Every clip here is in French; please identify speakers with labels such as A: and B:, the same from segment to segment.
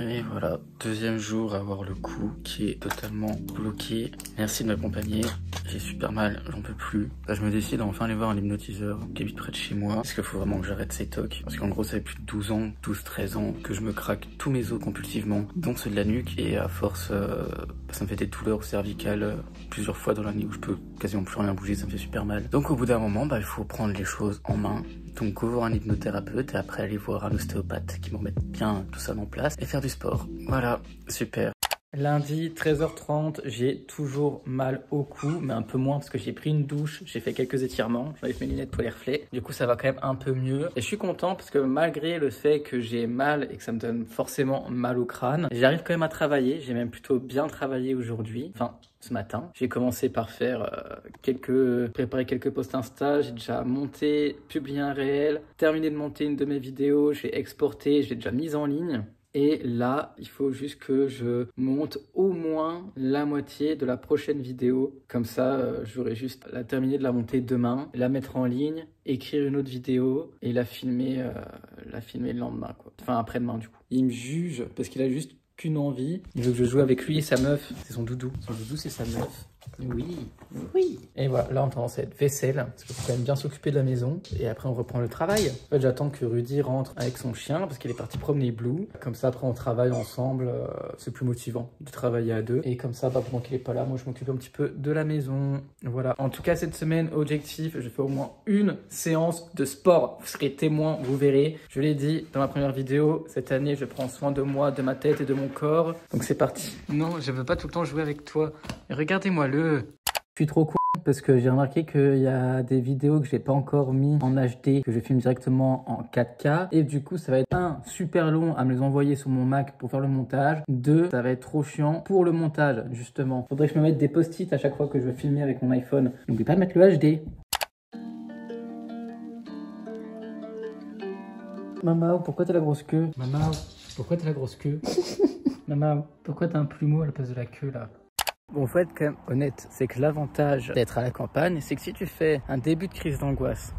A: Et voilà, deuxième jour à avoir le cou qui est totalement bloqué. Merci de m'accompagner, j'ai super mal, j'en peux plus. Là je me décide à enfin aller voir un hypnotiseur qui habite près de chez moi. Parce qu'il faut vraiment que j'arrête ces tocs. Parce qu'en gros ça fait plus de 12 ans, 12-13 ans que je me craque tous mes os compulsivement, dont ceux de la nuque. Et à force, ça me fait des douleurs cervicales plusieurs fois dans la nuit où je peux quasiment plus rien bouger, ça me fait super mal. Donc au bout d'un moment, il faut prendre les choses en main. Donc go voir un hypnothérapeute et après aller voir un ostéopathe qui me remette bien tout ça en place et faire du sport. Voilà, super. Lundi 13h30, j'ai toujours mal au cou, mais un peu moins parce que j'ai pris une douche, j'ai fait quelques étirements, j'enlève mes lunettes pour les reflets. Du coup ça va quand même un peu mieux. Et je suis content parce que malgré le fait que j'ai mal et que ça me donne forcément mal au crâne, j'arrive quand même à travailler, j'ai même plutôt bien travaillé aujourd'hui. Enfin, ce matin, j'ai commencé par faire préparer quelques posts Insta, j'ai déjà monté, publié un réel, terminé de monter une de mes vidéos, j'ai exporté, j'ai déjà mise en ligne. Et là, il faut juste que je monte au moins la moitié de la prochaine vidéo. Comme ça, j'aurai juste à terminer de la monter demain, la mettre en ligne, écrire une autre vidéo et la filmer le lendemain, quoi. Enfin, après-demain, du coup. Il me juge parce qu'il a juste qu'une envie. Il veut que je joue avec lui et sa meuf. C'est son doudou. Son doudou, c'est sa meuf. Oui, oui. Et voilà, là on tendance à être vaisselle, parce qu'il faut quand même bien s'occuper de la maison. Et après on reprend le travail. En fait j'attends que Rudy rentre avec son chien, parce qu'il est parti promener Blue. Comme ça après on travaille ensemble, c'est plus motivant de travailler à deux. Et comme ça, pendant qu'il est pas là, moi je m'occupe un petit peu de la maison. Voilà. En tout cas cette semaine, objectif, je fais au moins une séance de sport. Vous serez témoin, vous verrez. Je l'ai dit dans ma première vidéo, cette année je prends soin de moi, de ma tête et de mon corps. Donc c'est parti. Non, je veux pas tout le temps jouer avec toi. Regardez-moi-le. Je suis trop con parce que j'ai remarqué qu'il y a des vidéos que j'ai pas encore mis en HD, que je filme directement en 4K. Et du coup, ça va être super long à me les envoyer sur mon Mac pour faire le montage. 2, ça va être trop chiant pour le montage, justement. Faudrait que je me mette des post-it à chaque fois que je veux filmer avec mon iPhone. N'oublie pas de mettre le HD. Maman, pourquoi t'as la grosse queue? Maman, pourquoi t'as la grosse queue? Maman, pourquoi t'as un plumeau à la place de la queue, là? Bon, faut être quand même honnête, c'est que l'avantage d'être à la campagne, c'est que si tu fais un début de crise d'angoisse,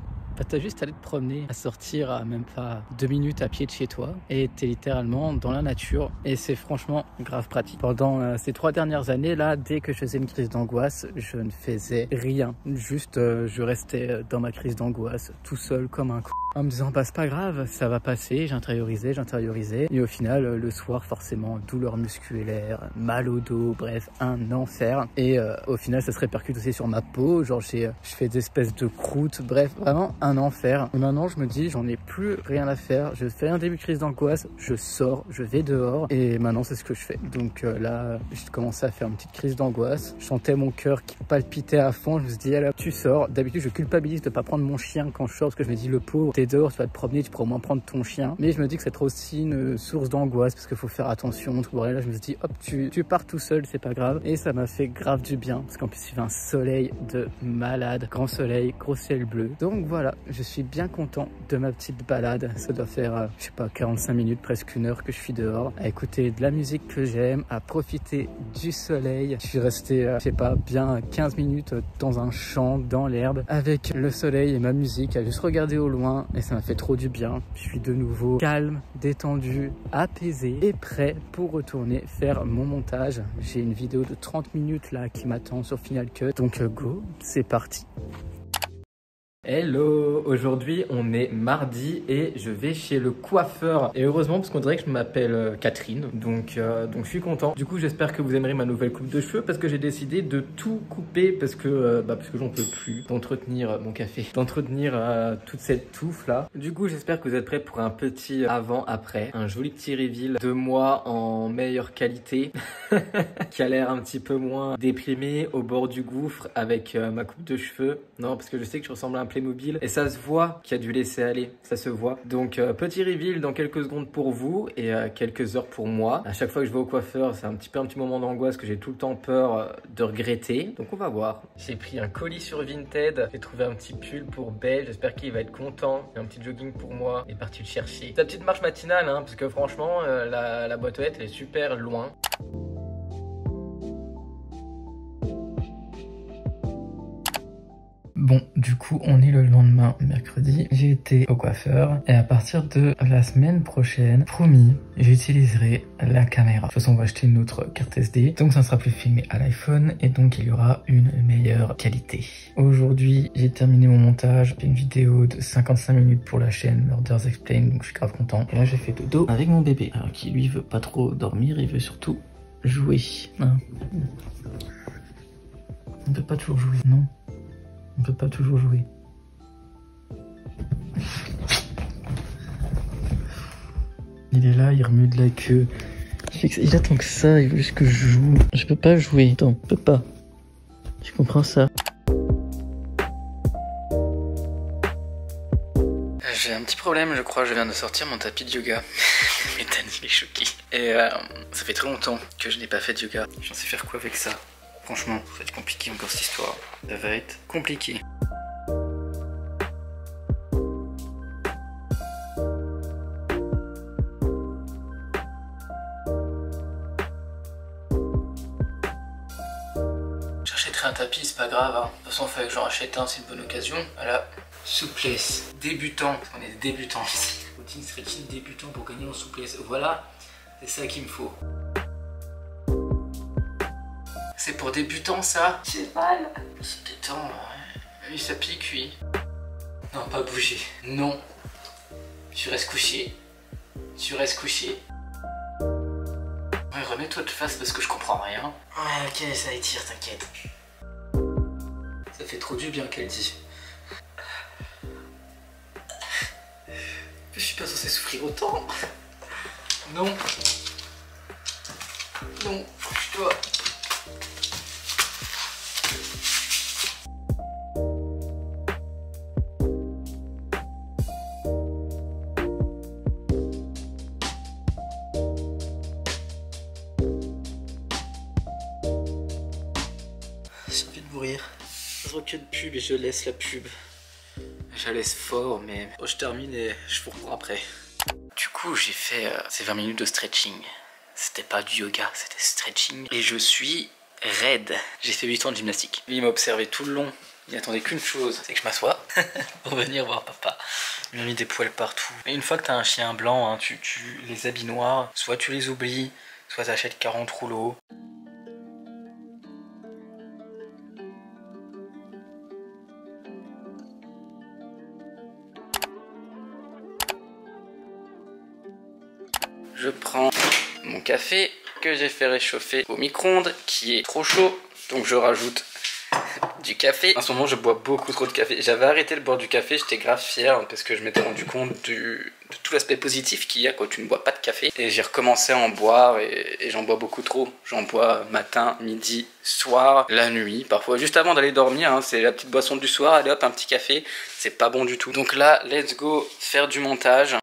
A: t'as juste à aller te promener, à sortir à même pas 2 minutes à pied de chez toi et t'es littéralement dans la nature et c'est franchement grave pratique. Pendant ces 3 dernières années là, dès que je faisais une crise d'angoisse, je ne faisais rien. Juste je restais dans ma crise d'angoisse tout seul comme un con. En me disant, c'est pas grave, ça va passer, j'intériorisais. Et au final, le soir, forcément, douleur musculaire, mal au dos, bref, un enfer. Et au final, ça se répercute aussi sur ma peau. Genre, je fais des espèces de croûtes, bref, vraiment un enfer. Et maintenant, je me dis, j'en ai plus rien à faire. Je fais un début de crise d'angoisse, je sors, je vais dehors. Et maintenant, c'est ce que je fais. Donc là, j'ai commencé à faire une petite crise d'angoisse. Je sentais mon cœur qui palpitait à fond. Je me suis dit, alors, tu sors. D'habitude, je culpabilise de pas prendre mon chien quand je sors parce que je me dis, le pauvre, t'es dehors, tu vas te promener, tu pourras au moins prendre ton chien. Mais je me dis que c'est aussi une source d'angoisse parce qu'il faut faire attention. Tout là, je me suis dit, hop, tu pars tout seul, c'est pas grave. Et ça m'a fait grave du bien parce qu'en plus, il fait un soleil de malade. Grand soleil, gros ciel bleu. Donc voilà, je suis bien content de ma petite balade. Ça doit faire, je sais pas, 45 minutes, presque 1 heure que je suis dehors à écouter de la musique que j'aime, à profiter du soleil. Je suis resté, je sais pas, bien 15 minutes dans un champ, dans l'herbe, avec le soleil et ma musique, à juste regarder au loin. Et ça m'a fait trop du bien. Je suis de nouveau calme, détendu, apaisé et prêt pour retourner faire mon montage. J'ai une vidéo de 30 minutes là qui m'attend sur Final Cut. Donc go, c'est parti. Hello, aujourd'hui on est mardi et je vais chez le coiffeur et heureusement parce qu'on dirait que je m'appelle Catherine donc je suis content. Du coup j'espère que vous aimerez ma nouvelle coupe de cheveux parce que j'ai décidé de tout couper parce que j'en peux plus d'entretenir mon café, d'entretenir toute cette touffe là. Du coup j'espère que vous êtes prêts pour un petit avant-après, un joli petit reveal de moi en meilleure qualité qui a l'air un petit peu moins déprimé au bord du gouffre avec ma coupe de cheveux. Non, parce que je sais que je ressemble à un Playmobil et ça se voit qu'il y a dû laisser aller, ça se voit. Donc petit reveal dans quelques secondes pour vous et quelques heures pour moi. À chaque fois que je vais au coiffeur, c'est un petit moment d'angoisse que j'ai tout le temps peur de regretter. Donc on va voir. J'ai pris un colis sur Vinted, j'ai trouvé un petit pull pour Belle, j'espère qu'il va être content. Et un petit jogging pour moi, il est parti le chercher. Sa petite marche matinale, hein, parce que franchement, la boîte aux lettres elle est super loin. Bon, du coup, on est le lendemain, mercredi. J'ai été au coiffeur et à partir de la semaine prochaine, promis, j'utiliserai la caméra. De toute façon, on va acheter une autre carte SD, donc ça ne sera plus filmé à l'iPhone et donc il y aura une meilleure qualité. Aujourd'hui, j'ai terminé mon montage. J'ai une vidéo de 55 minutes pour la chaîne Murders Explained, donc je suis grave content. Et là, j'ai fait dodo avec mon bébé, alors qui lui veut pas trop dormir, il veut surtout jouer. Hein. On peut pas toujours jouer, non? On peut pas toujours jouer. Il est là, il remue de la queue. Il attend que ça, il veut juste que je joue. Je peux pas jouer. Attends, je peux pas. Tu comprends ça? J'ai un petit problème, je crois. Je viens de sortir mon tapis de yoga. Mais Dani, il est choqué. Et ça fait très longtemps que je n'ai pas fait de yoga. J'en sais faire quoi avec ça? Franchement, ça va être compliqué encore cette histoire. Ça va être compliqué. J'achèterai un tapis, c'est pas grave. Hein. De toute façon, il fallait que j'en achète un, c'est une bonne occasion. Voilà, souplesse. Débutant, on est des débutants ici. Routine stretching débutant pour gagner en souplesse. Voilà, c'est ça qu'il me faut. C'est pour débutants ça? J'ai mal. Se détend, oui ça pique oui. Non, pas bouger. Non. Tu restes couché. Tu restes couché. Ouais, remets-toi de face parce que je comprends rien. Ouais, ok, ça étire, t'inquiète. Ça fait trop du bien qu'elle dit. Je suis pas censé souffrir autant. Non. Non, je dois... J'ai envie de mourir. Je vois que de pub et je laisse la pub. Je la laisse fort, mais je termine et je vous reprends après. Du coup, j'ai fait ces 20 minutes de stretching. C'était pas du yoga, c'était stretching. Et je suis raide. J'ai fait 8 ans de gymnastique. Lui, il m'a observé tout le long. Il n'attendait qu'une chose, c'est que je m'assoie pour venir voir papa. Il m'a mis des poils partout. Et une fois que t'as un chien blanc, hein, les habits noirs, soit tu les oublies, soit t'achètes 40 rouleaux. Je prends mon café que j'ai fait réchauffer au micro-ondes qui est trop chaud, donc je rajoute du café. En ce moment je bois beaucoup trop de café. J'avais arrêté de boire du café, j'étais grave fier parce que je m'étais rendu compte de tout l'aspect positif qu'il y a quand tu ne bois pas de café. Et j'ai recommencé à en boire et j'en bois beaucoup trop. J'en bois matin, midi, soir, la nuit, parfois juste avant d'aller dormir, hein, c'est la petite boisson du soir, allez hop un petit café, c'est pas bon du tout. Donc là, let's go faire du montage.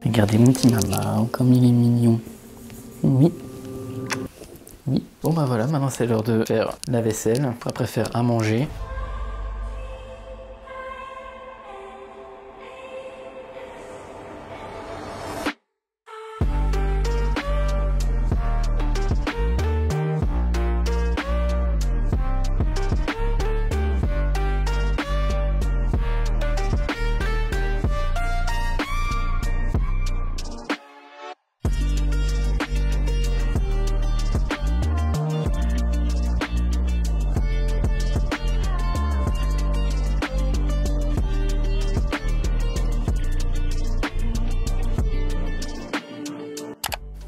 A: Regardez mon petit maman, comme il est mignon. Oui. Oui. Bon bah voilà, maintenant c'est l'heure de faire la vaisselle, après faire à manger.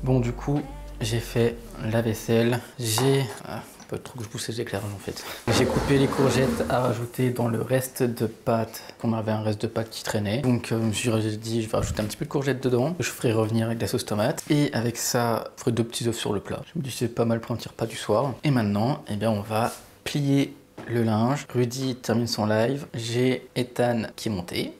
A: Bon du coup j'ai fait la vaisselle, j'ai... pas trop que je pousse les éclairages en fait. J'ai coupé les courgettes à rajouter dans le reste de pâtes, qu'on avait un reste de pâtes qui traînait. Donc je me suis dit je vais rajouter un petit peu de courgettes dedans, je ferai revenir avec de la sauce tomate. Et avec ça, je ferai 2 petits œufs sur le plat. Je me dis c'est pas mal pour un petit repas du soir. Et maintenant, eh bien on va plier le linge. Rudy termine son live, j'ai Ethan qui est monté.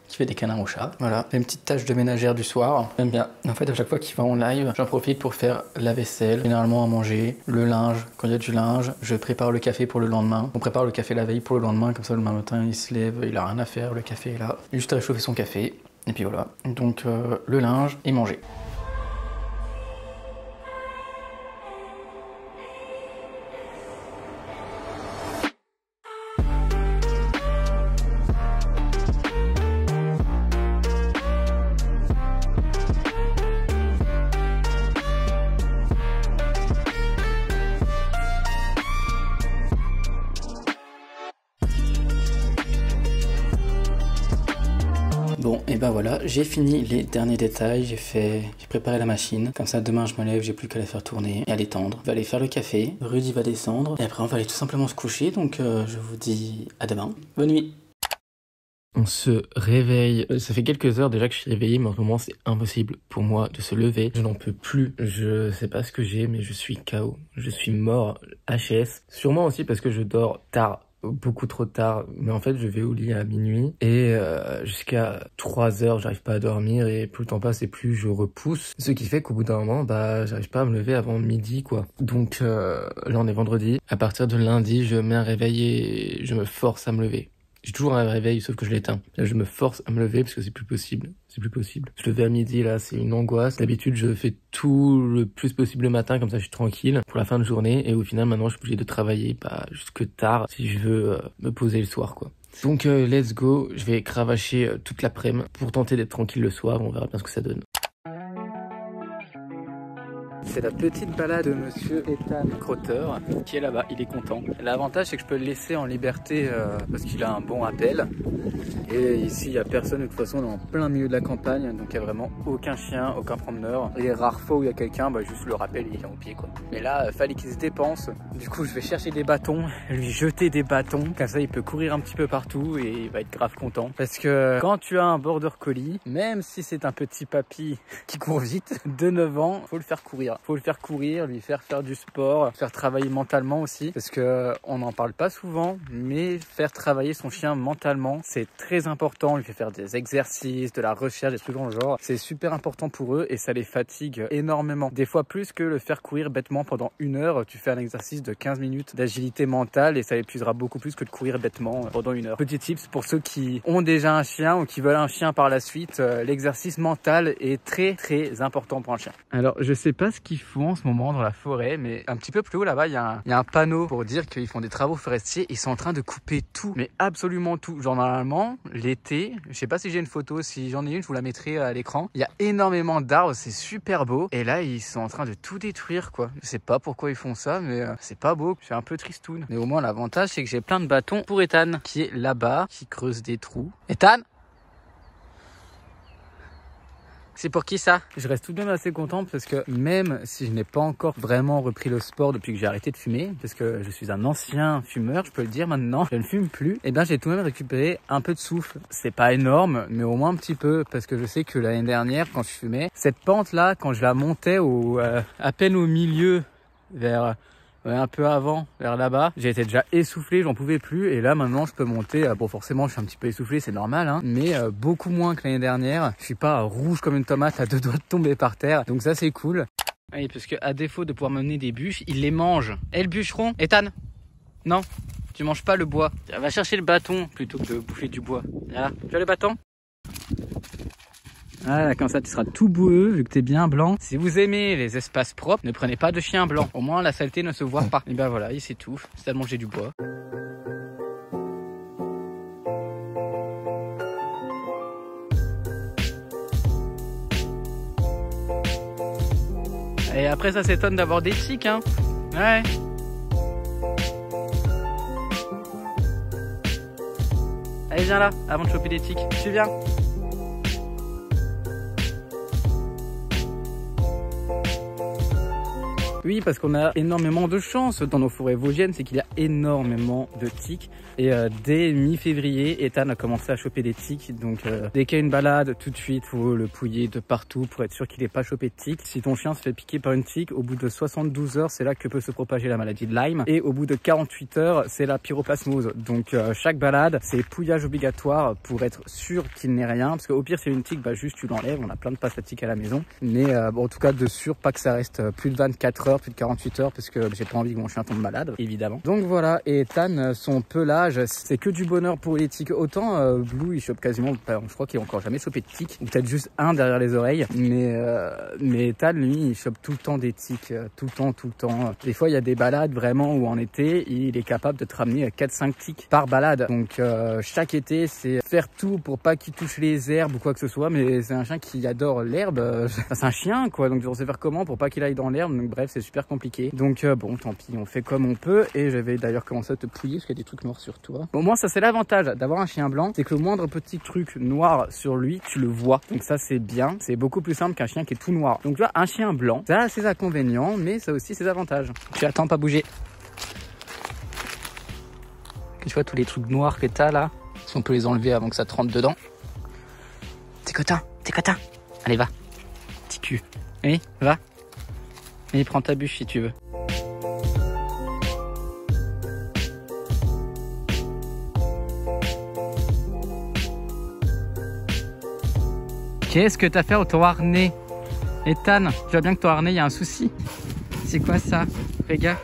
A: Qui fais des câlins au chat. Voilà, une petite tâche de ménagère du soir. J'aime bien. En fait, à chaque fois qu'il va en live, j'en profite pour faire la vaisselle, généralement à manger, le linge. Quand il y a du linge, je prépare le café pour le lendemain. On prépare le café la veille pour le lendemain, comme ça le matin il se lève, il a rien à faire, le café est là. Il a juste à réchauffer son café. Et puis voilà. Donc le linge et manger. Bon, et ben voilà, j'ai fini les derniers détails, j'ai préparé la machine. Comme ça, demain je me lève, j'ai plus qu'à la faire tourner et à l'étendre. On va aller faire le café, Rudy va descendre et après on va aller tout simplement se coucher. Donc je vous dis à demain. Bonne nuit. On se réveille. Ça fait quelques heures déjà que je suis réveillé, mais en ce moment c'est impossible pour moi de se lever. Je n'en peux plus. Je sais pas ce que j'ai, mais je suis KO. Je suis mort, HS. Sûrement aussi parce que je dors tard. Beaucoup trop tard, mais en fait je vais au lit à minuit et jusqu'à 3 heures j'arrive pas à dormir et plus le temps passe et plus je repousse, ce qui fait qu'au bout d'un moment bah j'arrive pas à me lever avant midi quoi. Donc là on est vendredi, à partir de lundi je mets un réveil et je me force à me lever. J'ai toujours un réveil sauf que je l'éteins. Là je me force à me lever parce que c'est plus possible. C'est plus possible. Je levais à midi là, c'est une angoisse. D'habitude je fais tout le plus possible le matin, comme ça je suis tranquille pour la fin de journée. Et au final maintenant je suis obligé de travailler pas jusque tard si je veux me poser le soir quoi. Donc let's go, je vais cravacher toute l'après-midi pour tenter d'être tranquille le soir, on verra bien ce que ça donne. C'est la petite balade de monsieur Ethan Crotter qui est là-bas, il est content. L'avantage c'est que je peux le laisser en liberté parce qu'il a un bon appel. Et ici il n'y a personne, de toute façon on est en plein milieu de la campagne, donc il n'y a vraiment aucun chien, aucun promeneur. Et les rares fois où il y a quelqu'un, bah juste le rappel il est au pied quoi. Mais là fallait qu'il se dépense, du coup je vais chercher des bâtons, lui jeter des bâtons, comme ça il peut courir un petit peu partout et il va être grave content. Parce que quand tu as un border collie, même si c'est un petit papy qui court vite, de 9 ans, faut le faire courir. Faut le faire courir, lui faire du sport, faire travailler mentalement aussi, parce que on n'en parle pas souvent, mais faire travailler son chien mentalement, c'est très important. Lui faire des exercices, de la recherche, des trucs dans le genre, c'est super important pour eux et ça les fatigue énormément. Des fois plus que le faire courir bêtement pendant 1 heure, tu fais un exercice de 15 minutes d'agilité mentale et ça l'épuisera beaucoup plus que de courir bêtement pendant 1 heure. Petit tips pour ceux qui ont déjà un chien ou qui veulent un chien par la suite, l'exercice mental est très important pour un chien. Alors je sais pas ce qu'ils font en ce moment dans la forêt, mais un petit peu plus haut là-bas il y a un panneau pour dire qu'ils font des travaux forestiers. Ils sont en train de couper tout, mais absolument tout. Genre normalement l'été, je sais pas si j'ai une photo, si j'en ai une je vous la mettrai à l'écran, il y a énormément d'arbres, c'est super beau et là ils sont en train de tout détruire quoi. Je sais pas pourquoi ils font ça, mais c'est pas beau, je suis un peu tristoun. Mais au moins l'avantage c'est que j'ai plein de bâtons pour Ethan qui est là-bas, qui creuse des trous. Ethan, c'est pour qui ça? Je reste tout de même assez content parce que même si je n'ai pas encore vraiment repris le sport depuis que j'ai arrêté de fumer, parce que je suis un ancien fumeur, je peux le dire maintenant, je ne fume plus, et bien j'ai tout de même récupéré un peu de souffle. C'est pas énorme, mais au moins un petit peu, parce que je sais que l'année dernière, quand je fumais, cette pente là, quand je la montais à peine au milieu, vers... un peu avant, vers là-bas, j'ai été déjà essoufflé, j'en pouvais plus et là maintenant je peux monter, bon forcément je suis un petit peu essoufflé, c'est normal hein, mais beaucoup moins que l'année dernière. Je suis pas rouge comme une tomate à 2 doigts de tomber par terre, donc ça c'est cool. Oui, parce que à défaut de pouvoir mener des bûches, il les mange. Et le bûcheron, Ethan? Non, tu manges pas le bois. Va chercher le bâton plutôt que de bouffer du bois. Voilà, tu as le bâton? Voilà, comme ça tu seras tout boueux vu que t'es bien blanc. Si vous aimez les espaces propres, ne prenez pas de chien blanc. Au moins la saleté ne se voit pas. Et ben voilà, il s'étouffe, c'est à manger du bois. Et après ça s'étonne d'avoir des tiques hein. Ouais. Allez viens là, avant de choper des tiques. Tu viens? Oui, parce qu'on a énormément de chance dans nos forêts vosgiennes, c'est qu'il y a énormément de tiques. Et dès mi-février, Ethan a commencé à choper des tiques. Donc dès qu'il y a une balade, tout de suite, faut le pouiller de partout pour être sûr qu'il n'ait pas chopé de tiques. Si ton chien se fait piquer par une tique, au bout de 72 heures, c'est là que peut se propager la maladie de Lyme. Et au bout de 48 heures, c'est la pyroplasmose. Donc chaque balade, c'est pouillage obligatoire pour être sûr qu'il n'ait rien. Parce qu'au pire, c'est une tique, bah juste tu l'enlèves. On a plein de passes à tiques à la maison. Mais bon, en tout cas, de sûr, pas que ça reste plus de 24 heures, plus de 48 heures, parce que j'ai pas envie que mon chien tombe malade, évidemment. Donc voilà, et Ethan, son pelage, c'est que du bonheur pour les tiques. Autant Blue, il chope quasiment, je crois qu'il a encore jamais chopé de tiques, ou peut-être juste un derrière les oreilles. Mais Ethan, lui, il chope tout le temps des tiques, tout le temps. Des fois, il y a des balades vraiment où en été, il est capable de te ramener 4-5 tiques par balade. Donc chaque été, c'est faire tout pour pas qu'il touche les herbes ou quoi que ce soit. Mais c'est un chien qui adore l'herbe. C'est un chien, quoi. Donc on sait faire comment pour pas qu'il aille dans l'herbe. Donc bref, c'est super compliqué. Donc bon, tant pis, on fait comme on peut. Et je vais d'ailleurs commencer à te pouiller parce qu'il y a des trucs noirs sur toi. Bon, moi, ça c'est l'avantage d'avoir un chien blanc, c'est que le moindre petit truc noir sur lui, tu le vois. Donc ça c'est bien. C'est beaucoup plus simple qu'un chien qui est tout noir. Donc tu vois, un chien blanc, ça a ses inconvénients, mais ça a aussi ses avantages. Tu attends, pas bouger. Que tu vois tous les trucs noirs que t'as là, si on peut les enlever avant que ça te rentre dedans. T'es cotin. Allez, va. Petit cul. Oui, va. Et prends ta bûche si tu veux. Qu'est-ce que t'as fait au ton harnais? Ethan, tu vois bien que ton harnais, il y a un souci. C'est quoi ça? Regarde.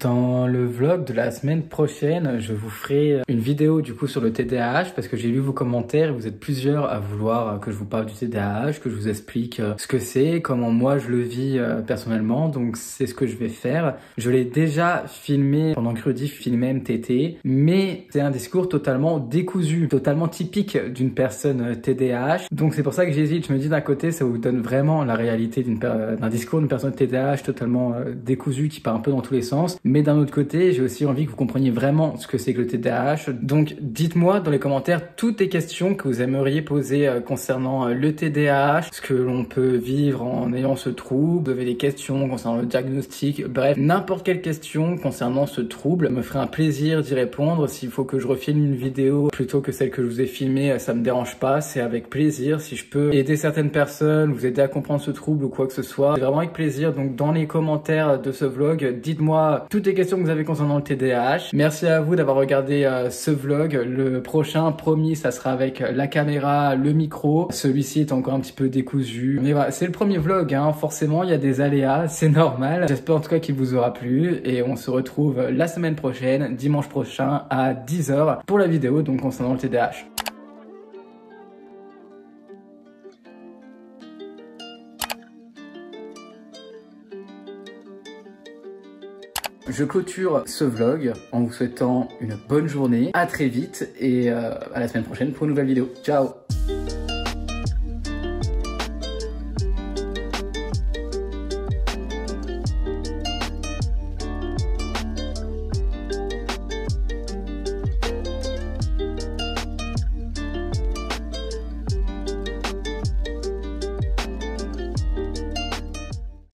A: Dans le vlog de la semaine prochaine, je vous ferai une vidéo du coup sur le TDAH parce que j'ai lu vos commentaires et vous êtes plusieurs à vouloir que je vous parle du TDAH, que je vous explique ce que c'est, comment moi je le vis personnellement. Donc c'est ce que je vais faire. Je l'ai déjà filmé pendant que Rudy filmait MTT, mais c'est un discours totalement décousu, totalement typique d'une personne TDAH. Donc c'est pour ça que j'hésite. Je me dis d'un côté, ça vous donne vraiment la réalité d'un discours d'une personne TDAH totalement décousu qui part un peu dans tous les sens. Mais d'un autre côté, j'ai aussi envie que vous compreniez vraiment ce que c'est que le TDAH. Donc dites-moi dans les commentaires toutes les questions que vous aimeriez poser concernant le TDAH, ce que l'on peut vivre en ayant ce trouble, vous avez des questions concernant le diagnostic, bref, n'importe quelle question concernant ce trouble, me ferait un plaisir d'y répondre. S'il faut que je refilme une vidéo plutôt que celle que je vous ai filmée, ça me dérange pas, c'est avec plaisir. Si je peux aider certaines personnes, vous aider à comprendre ce trouble ou quoi que ce soit, c'est vraiment avec plaisir. Donc dans les commentaires de ce vlog, dites-moi toutes les questions que vous avez concernant le TDAH. Merci à vous d'avoir regardé ce vlog. Le prochain, promis, ça sera avec la caméra, le micro. Celui-ci est encore un petit peu décousu. Mais voilà, c'est le premier vlog, hein. Forcément, il y a des aléas, c'est normal. J'espère en tout cas qu'il vous aura plu et on se retrouve la semaine prochaine, dimanche prochain à 10 h pour la vidéo donc concernant le TDAH. Je clôture ce vlog en vous souhaitant une bonne journée, à très vite et à la semaine prochaine pour une nouvelle vidéo. Ciao!